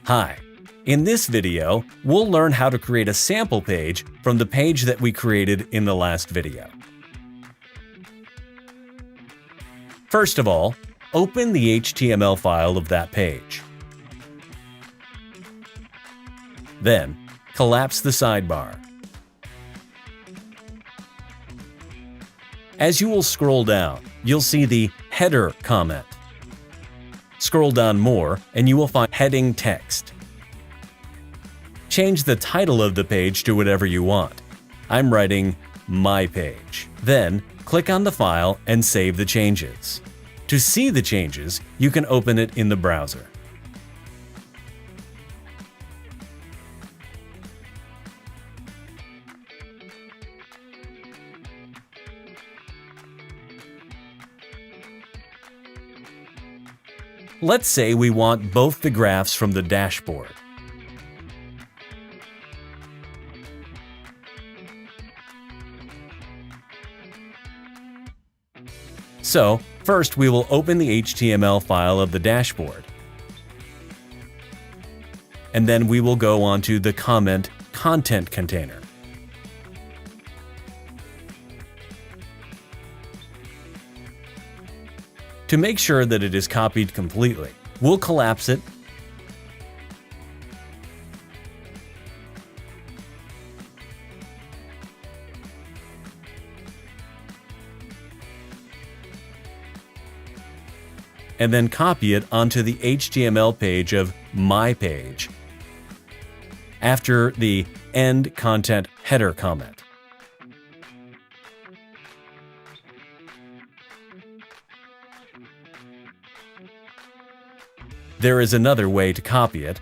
Hi! In this video, we'll learn how to create a sample page from the page that we created in the last video. First of all, open the HTML file of that page. Then, collapse the sidebar. As you will scroll down, you'll see the header comment. Scroll down more and you will find heading text. Change the title of the page to whatever you want. I'm writing My Page. Then, click on the file and save the changes. To see the changes, you can open it in the browser. Let's say we want both the graphs from the dashboard. So, first we will open the HTML file of the dashboard. And then we will go onto the comment content container. To make sure that it is copied completely, we'll collapse it and then copy it onto the HTML page of My Page after the end content header comment. There is another way to copy it.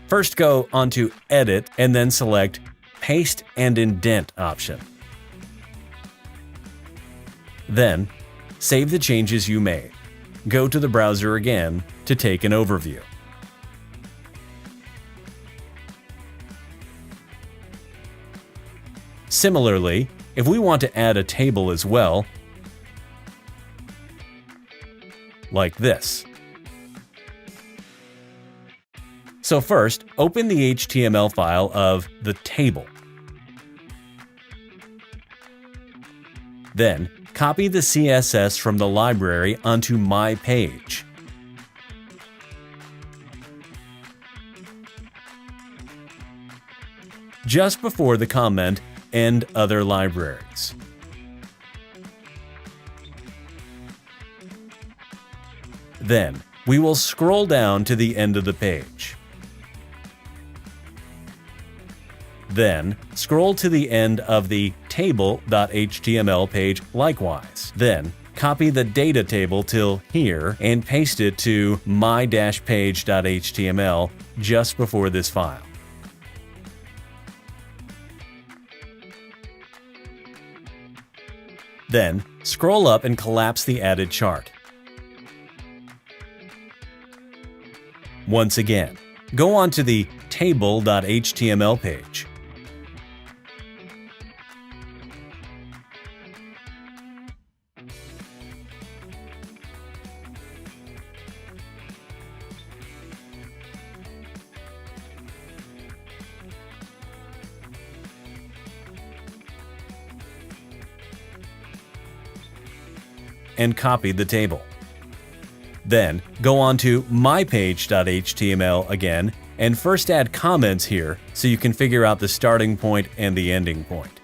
First go onto Edit and then select Paste and Indent option. Then, save the changes you made. Go to the browser again to take an overview. Similarly, if we want to add a table as well, like this. So first, open the HTML file of the table. Then, copy the CSS from the library onto My Page. Just before the comment and other libraries. Then, we will scroll down to the end of the page. Then, scroll to the end of the table.html page likewise. Then, copy the data table till here and paste it to my-page.html just before this file. Then, scroll up and collapse the added chart. Once again, go on to the table.html page. And copy the table. Then, go on to mypage.html again and first add comments here so you can figure out the starting point and the ending point.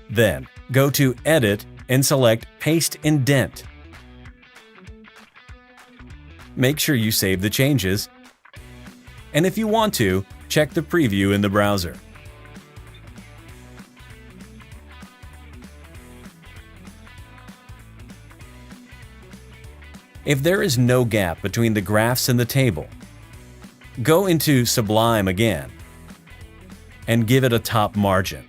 Then, go to Edit and select Paste Indent. Make sure you save the changes, and if you want to, check the preview in the browser. If there is no gap between the graphs and the table, go into Sublime again. and give it a top margin.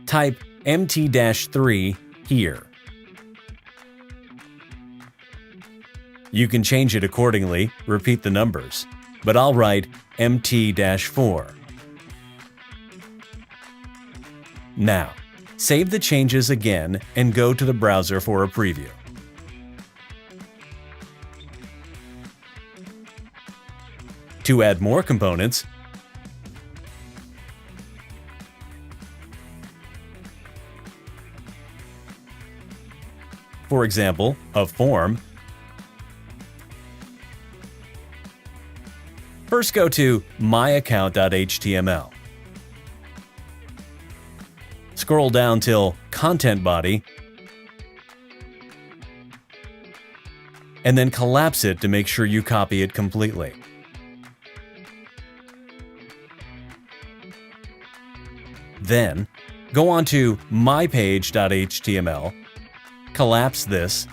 Type MT-3 here. You can change it accordingly, repeat the numbers, but I'll write MT-4. Now, save the changes again and go to the browser for a preview. To add more components, for example, a form, first go to myaccount.html. Scroll down till Content Body, and then collapse it to make sure you copy it completely. Then, go on to mypage.html, collapse this,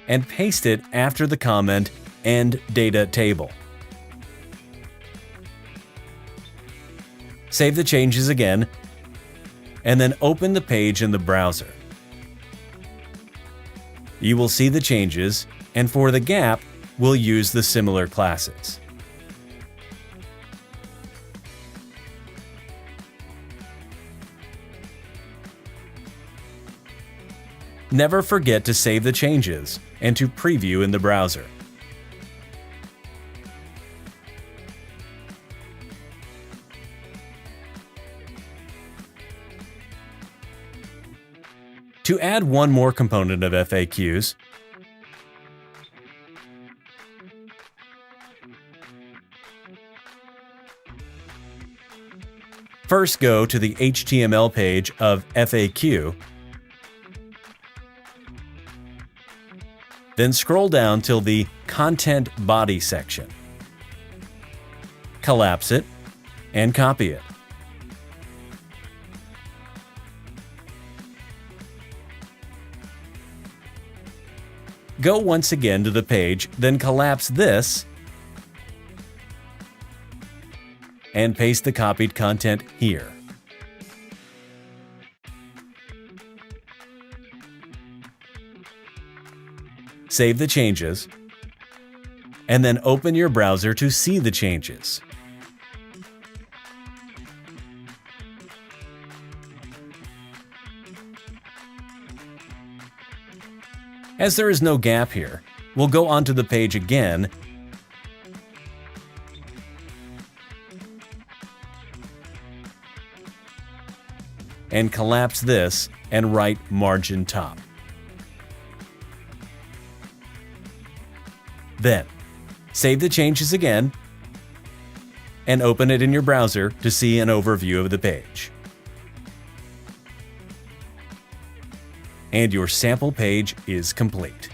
and paste it after the comment End Data Table. Save the changes again, and then open the page in the browser. You will see the changes, and for the gap, we'll use the similar classes. Never forget to save the changes and to preview in the browser. To add one more component of FAQs, first go to the HTML page of FAQ, then scroll down till the Content Body section. Collapse it and copy it. Go once again to the page, then collapse this and paste the copied content here. Save the changes, and then open your browser to see the changes. As there is no gap here, we'll go onto the page again and collapse this and write margin top. Then, save the changes again and open it in your browser to see an overview of the page. And your sample page is complete.